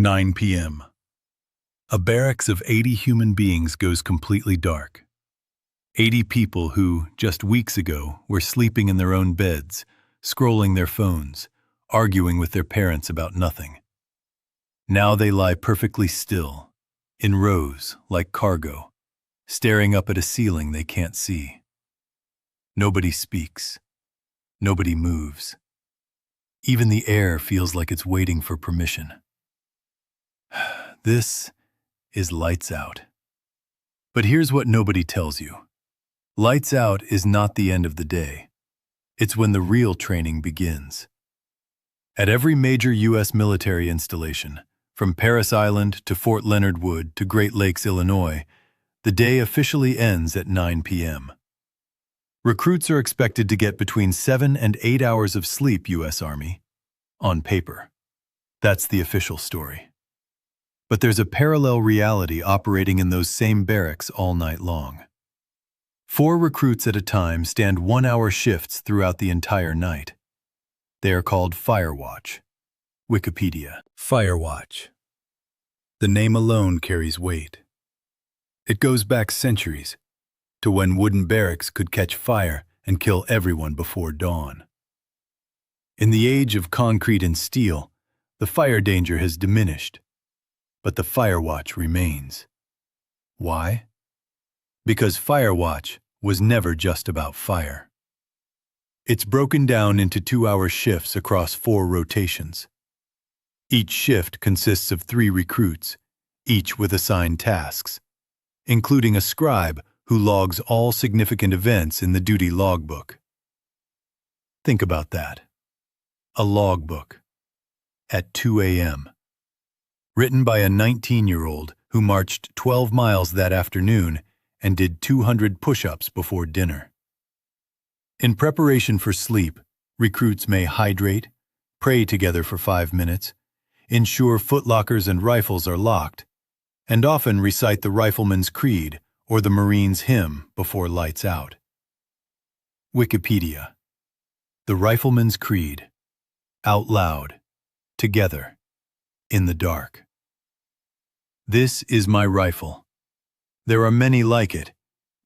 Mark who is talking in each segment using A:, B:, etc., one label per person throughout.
A: 9 p.m. A barracks of 80 human beings goes completely dark. 80 people who, just weeks ago, were sleeping in their own beds, scrolling their phones, arguing with their parents about nothing. Now they lie perfectly still, in rows like cargo, staring up at a ceiling they can't see. Nobody speaks. Nobody moves. Even the air feels like it's waiting for permission. This is lights out. But here's what nobody tells you. Lights out is not the end of the day. It's when the real training begins. At every major U.S. military installation, from Parris Island to Fort Leonard Wood to Great Lakes, Illinois, the day officially ends at 9 p.m. Recruits are expected to get between 7 and 8 hours of sleep, U.S. Army, on paper. That's the official story. But there's a parallel reality operating in those same barracks all night long. 4 recruits at a time stand 1-hour shifts throughout the entire night. They are called Firewatch. Wikipedia. Firewatch. The name alone carries weight. It goes back centuries, to when wooden barracks could catch fire and kill everyone before dawn. In the age of concrete and steel, the fire danger has diminished, but the Firewatch remains. Why? Because Firewatch was never just about fire. It's broken down into 2-hour shifts across 4 rotations. Each shift consists of 3 recruits, each with assigned tasks, including a scribe who logs all significant events in the duty logbook. Think about that. A logbook. At 2 a.m. Written by a 19-year-old who marched 12 miles that afternoon and did 200 push-ups before dinner. In preparation for sleep, recruits may hydrate, pray together for 5 minutes, ensure footlockers and rifles are locked, and often recite the Rifleman's Creed or the Marine's Hymn before lights out. Wikipedia. The Rifleman's Creed. Out loud. Together. In the dark. This is my rifle. There are many like it,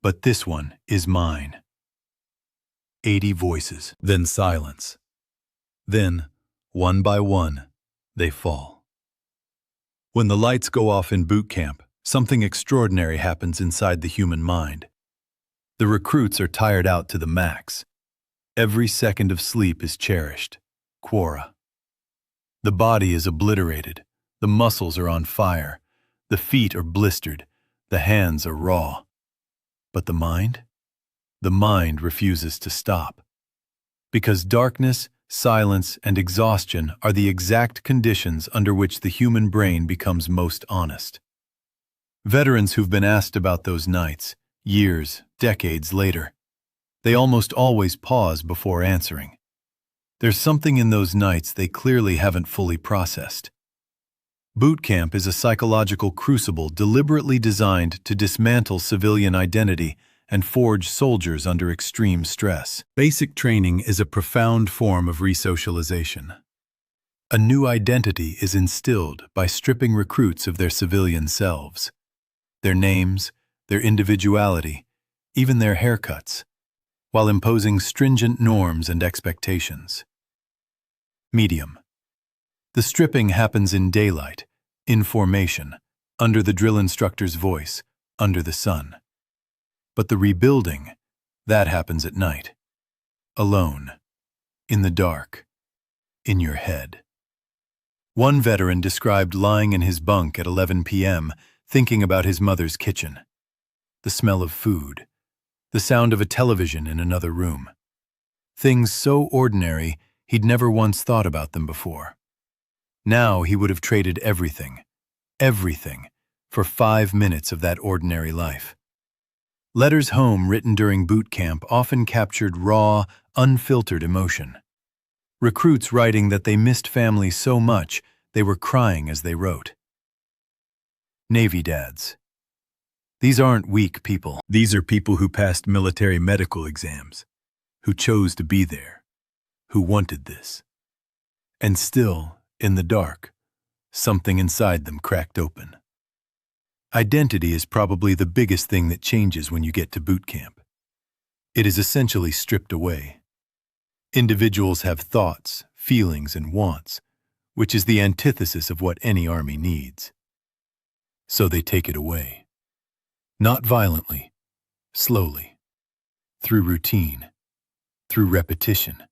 A: but this one is mine. 80 voices. Then silence. Then, one by one, they fall. When the lights go off in boot camp, something extraordinary happens inside the human mind. The recruits are tired out to the max. Every second of sleep is cherished. Quora. The body is obliterated. The muscles are on fire. The feet are blistered. The hands are raw. But the mind? The mind refuses to stop. Because darkness, silence, and exhaustion are the exact conditions under which the human brain becomes most honest. Veterans who've been asked about those nights, years, decades later, they almost always pause before answering. There's something in those nights they clearly haven't fully processed. Boot camp is a psychological crucible deliberately designed to dismantle civilian identity and forge soldiers under extreme stress. Basic training is a profound form of resocialization. A new identity is instilled by stripping recruits of their civilian selves, their names, their individuality, even their haircuts, while imposing stringent norms and expectations. Medium. The stripping happens in daylight, in formation, under the drill instructor's voice, under the sun. But the rebuilding, that happens at night. Alone. In the dark. In your head. One veteran described lying in his bunk at 11 p.m., thinking about his mother's kitchen. The smell of food. The sound of a television in another room. Things so ordinary, he'd never once thought about them before. Now he would have traded everything, for 5 minutes of that ordinary life. Letters home written during boot camp often captured raw, unfiltered emotion. Recruits writing that they missed family so much they were crying as they wrote. Navy dads. These aren't weak people. These are people who passed military medical exams, who chose to be there, who wanted this. And still, in the dark, Something inside them cracked open. Identity is probably the biggest thing that changes when you get to boot camp. It is essentially stripped away. Individuals have thoughts, feelings, and wants, which is the antithesis of what any army needs. So they take it away. Not violently, slowly, through routine, through repetition,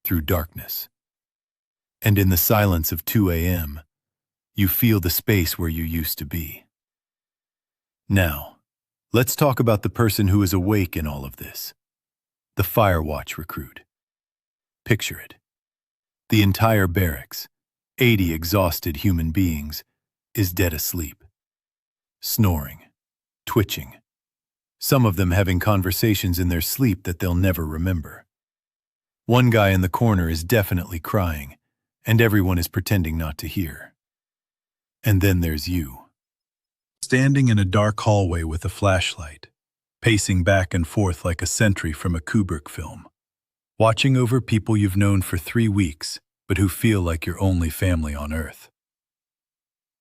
A: through darkness. And in the silence of 2 a.m., you feel the space where you used to be. Now, let's talk about the person who is awake in all of this. The Firewatch recruit. Picture it. The entire barracks, 80 exhausted human beings, is dead asleep. Snoring, twitching. Some of them having conversations in their sleep that they'll never remember. One guy in the corner is definitely crying, and everyone is pretending not to hear. And then there's you. Standing in a dark hallway with a flashlight, pacing back and forth like a sentry from a Kubrick film, watching over people you've known for 3 weeks, but who feel like your only family on Earth.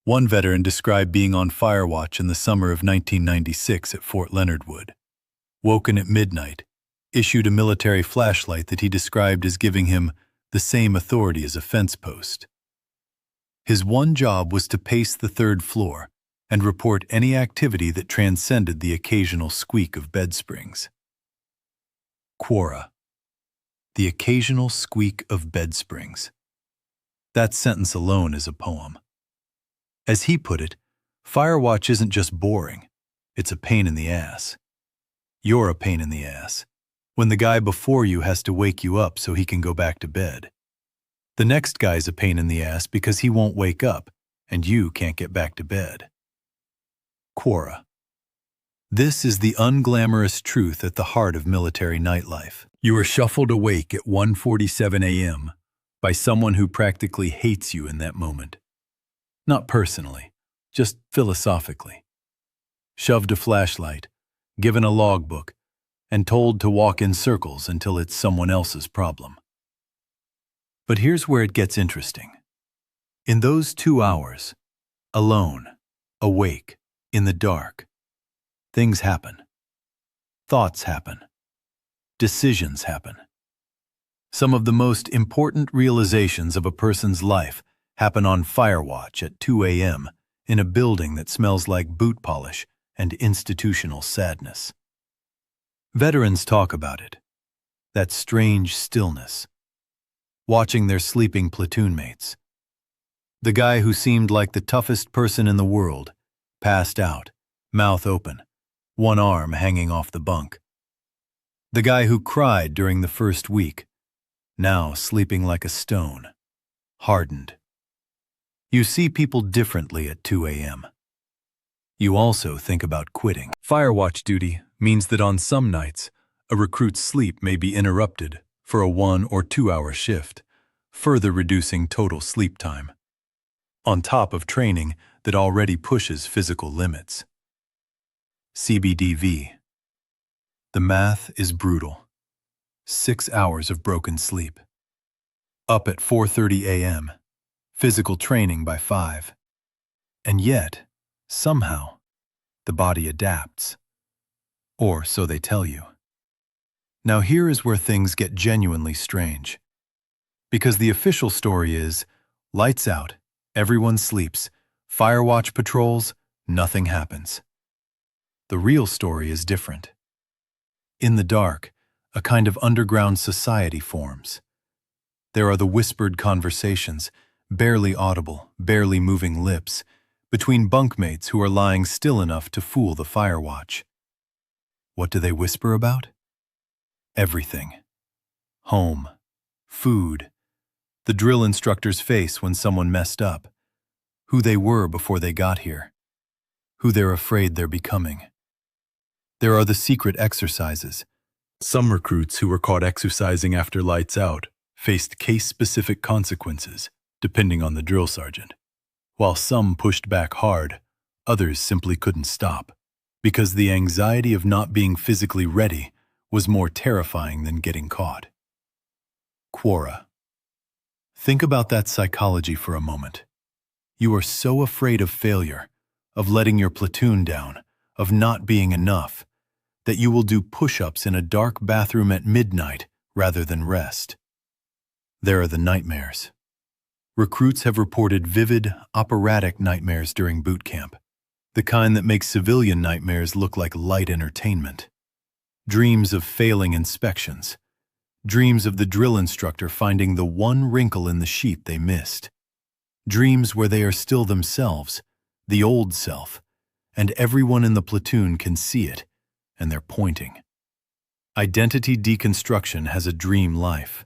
A: One veteran described being on Firewatch in the summer of 1996 at Fort Leonard Wood. Woken at midnight, issued a military flashlight that he described as giving him the same authority as a fence post. His one job was to pace the 3rd floor and report any activity that transcended the occasional squeak of bed springs. Quora. The occasional squeak of bed springs. That sentence alone is a poem. As he put it, Firewatch isn't just boring, it's a pain in the ass. You're a pain in the ass, when the guy before you has to wake you up so he can go back to bed. The next guy's a pain in the ass because he won't wake up, and you can't get back to bed. Quora. This is the unglamorous truth at the heart of military nightlife. You are shuffled awake at 1:47 a.m. by someone who practically hates you in that moment. Not personally, just philosophically. Shoved a flashlight, given a logbook, and told to walk in circles until it's someone else's problem. But here's where it gets interesting. In those 2 hours, alone, awake, in the dark, things happen. Thoughts happen. Decisions happen. Some of the most important realizations of a person's life happen on Firewatch at 2 a.m. in a building that smells like boot polish and institutional sadness. Veterans talk about it. That strange stillness. Watching their sleeping platoon mates. The guy who seemed like the toughest person in the world, passed out, mouth open, one arm hanging off the bunk. The guy who cried during the first week, now sleeping like a stone, hardened. You see people differently at 2 a.m. You also think about quitting. Firewatch duty means that on some nights, a recruit's sleep may be interrupted for a 1 or 2 hour shift, further reducing total sleep time. On top of training that already pushes physical limits. CBDV. The math is brutal. 6 hours of broken sleep. Up at 4:30 a.m., physical training by 5. And yet, somehow, the body adapts. Or so they tell you. Now here is where things get genuinely strange. Because the official story is, lights out, everyone sleeps, Firewatch patrols, nothing happens. The real story is different. In the dark, a kind of underground society forms. There are the whispered conversations, barely audible, barely moving lips, between bunkmates who are lying still enough to fool the Firewatch. What do they whisper about? Everything. Home, food, the drill instructor's face when someone messed up, who they were before they got here, who they're afraid they're becoming. There are the secret exercises. Some recruits who were caught exercising after lights out faced case-specific consequences, depending on the drill sergeant. While some pushed back hard, others simply couldn't stop, because the anxiety of not being physically ready was more terrifying than getting caught. Quora. Think about that psychology for a moment. You are so afraid of failure, of letting your platoon down, of not being enough, that you will do push-ups in a dark bathroom at midnight rather than rest. There are the nightmares. Recruits have reported vivid, operatic nightmares during boot camp, the kind that makes civilian nightmares look like light entertainment. Dreams of failing inspections. Dreams of the drill instructor finding the one wrinkle in the sheet they missed. Dreams where they are still themselves, the old self, and everyone in the platoon can see it, and they're pointing. Identity deconstruction has a dream life.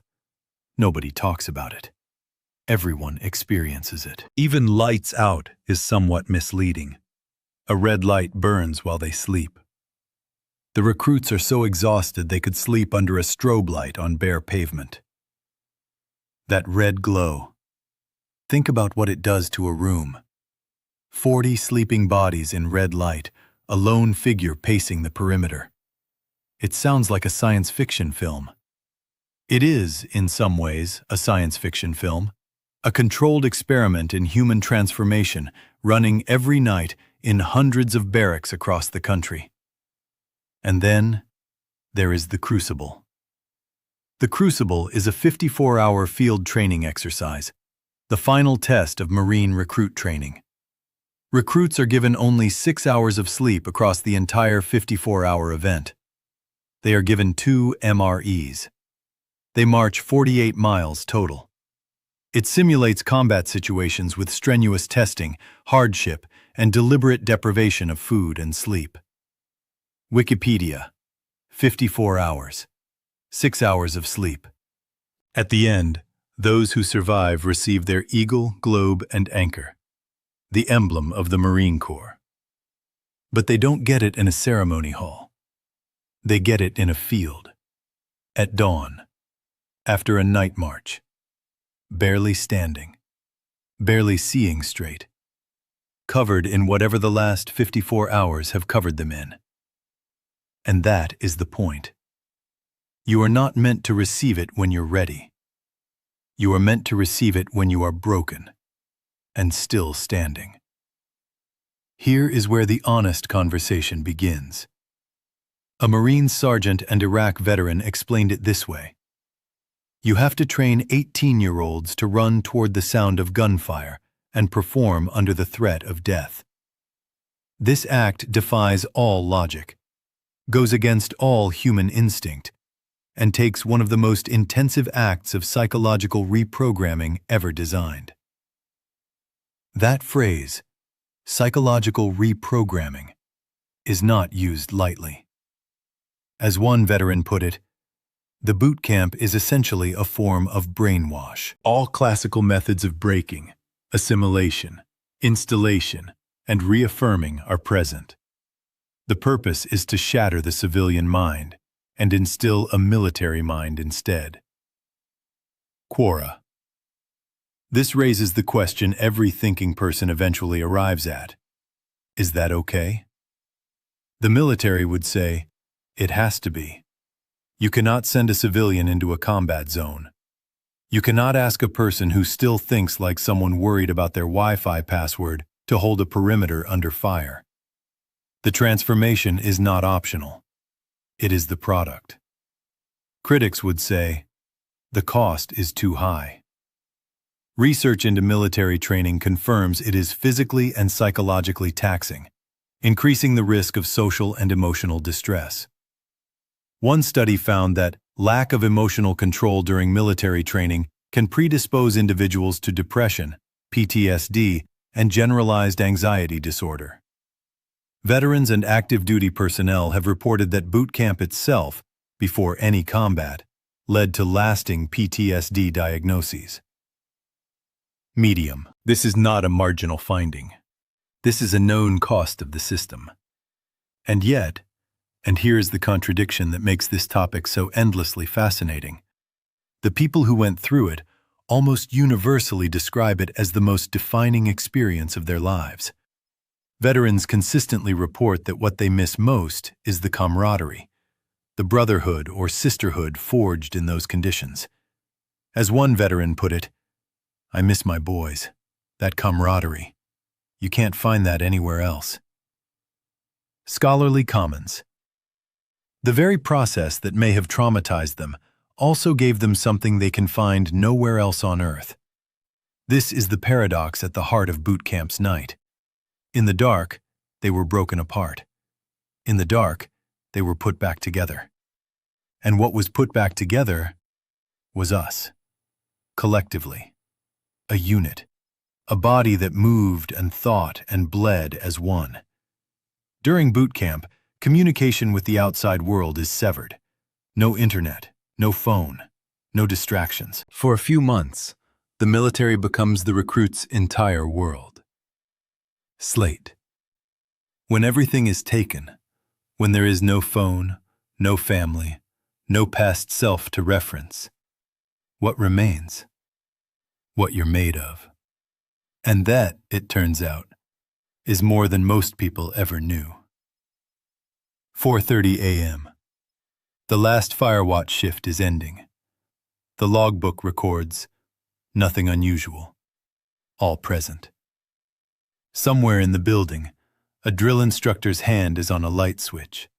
A: Nobody talks about it. Everyone experiences it. Even lights out is somewhat misleading. A red light burns while they sleep. The recruits are so exhausted they could sleep under a strobe light on bare pavement. That red glow. Think about what it does to a room. 40 sleeping bodies in red light, a lone figure pacing the perimeter. It sounds like a science fiction film. It is, in some ways, a science fiction film. A controlled experiment in human transformation running every night in hundreds of barracks across the country. And then, there is the Crucible. The Crucible is a 54-hour field training exercise, the final test of Marine recruit training. Recruits are given only 6 hours of sleep across the entire 54-hour event. They are given 2 MREs. They march 48 miles total. It simulates combat situations with strenuous testing, hardship, and deliberate deprivation of food and sleep. Wikipedia, 54 hours, 6 hours of sleep. At the end, those who survive receive their eagle, globe, and anchor, the emblem of the Marine Corps. But they don't get it in a ceremony hall. They get it in a field, at dawn, after a night march. Barely standing, barely seeing straight, covered in whatever the last 54 hours have covered them in. And that is the point. You are not meant to receive it when you're ready. You are meant to receive it when you are broken and still standing. Here is where the honest conversation begins. A Marine sergeant and Iraq veteran explained it this way. You have to train 18-year-olds to run toward the sound of gunfire and perform under the threat of death. This act defies all logic, goes against all human instinct, and takes one of the most intensive acts of psychological reprogramming ever designed. That phrase, psychological reprogramming, is not used lightly. As one veteran put it, the boot camp is essentially a form of brainwash. All classical methods of breaking, assimilation, installation, and reaffirming are present. The purpose is to shatter the civilian mind and instill a military mind instead. Quora. This raises the question every thinking person eventually arrives at. Is that okay? The military would say, it has to be. You cannot send a civilian into a combat zone. You cannot ask a person who still thinks like someone worried about their Wi-Fi password to hold a perimeter under fire. The transformation is not optional. It is the product. Critics would say, the cost is too high. Research into military training confirms it is physically and psychologically taxing, increasing the risk of social and emotional distress. One study found that lack of emotional control during military training can predispose individuals to depression, PTSD, and generalized anxiety disorder. Veterans and active duty personnel have reported that boot camp itself, before any combat, led to lasting PTSD diagnoses. Medium. This is not a marginal finding. This is a known cost of the system. And yet, and here is the contradiction that makes this topic so endlessly fascinating, the people who went through it almost universally describe it as the most defining experience of their lives. Veterans consistently report that what they miss most is the camaraderie, the brotherhood or sisterhood forged in those conditions. As one veteran put it, I miss my boys. that camaraderie. You can't find that anywhere else. Scholarly commons. The very process that may have traumatized them also gave them something they can find nowhere else on Earth. This is the paradox at the heart of boot camp's night. In the dark, they were broken apart. In the dark, they were put back together. And what was put back together was us, collectively, a unit, a body that moved and thought and bled as one. During boot camp, communication with the outside world is severed. No internet, no phone, no distractions. For a few months, the military becomes the recruit's entire world. Slate. When everything is taken, when there is no phone, no family, no past self to reference, what remains? What you're made of. And that, it turns out, is more than most people ever knew. 4:30 a.m. The last Firewatch shift is ending. The logbook records, nothing unusual, all present. Somewhere in the building, a drill instructor's hand is on a light switch.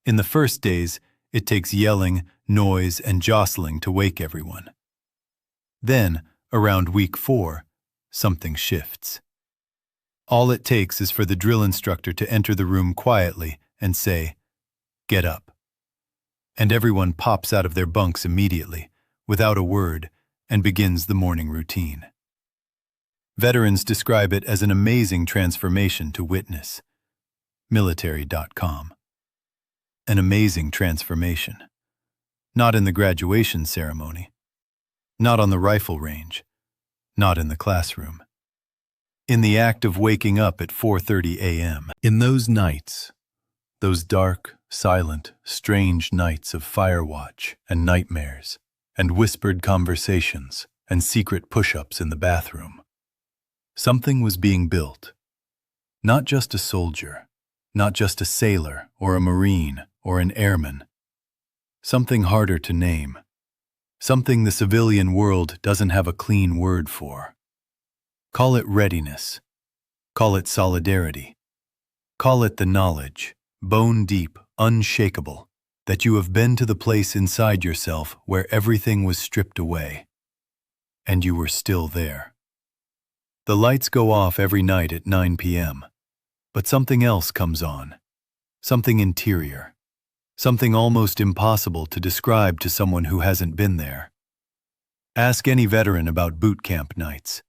A: In the first days, it takes yelling, noise, and jostling to wake everyone. Then, around week 4, something shifts. All it takes is for the drill instructor to enter the room quietly and say, "Get up." And everyone pops out of their bunks immediately, without a word, and begins the morning routine. Veterans describe it as an amazing transformation to witness. Military.com. An amazing transformation. Not in the graduation ceremony. Not on the rifle range. Not in the classroom. In the act of waking up at 4:30 a.m. In those nights, those dark, silent, strange nights of Firewatch and nightmares, and whispered conversations and secret push-ups in the bathroom, something was being built. Not just a soldier, not just a sailor or a Marine or an airman. Something harder to name. Something the civilian world doesn't have a clean word for. Call it readiness. Call it solidarity. Call it the knowledge, bone deep, unshakable, that you have been to the place inside yourself where everything was stripped away, and you were still there. The lights go off every night at 9 p.m., but something else comes on, something interior, something almost impossible to describe to someone who hasn't been there. Ask any veteran about boot camp nights.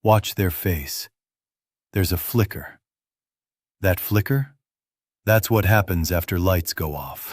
A: Watch their face. There's a flicker. That flicker? That's what happens after lights go off.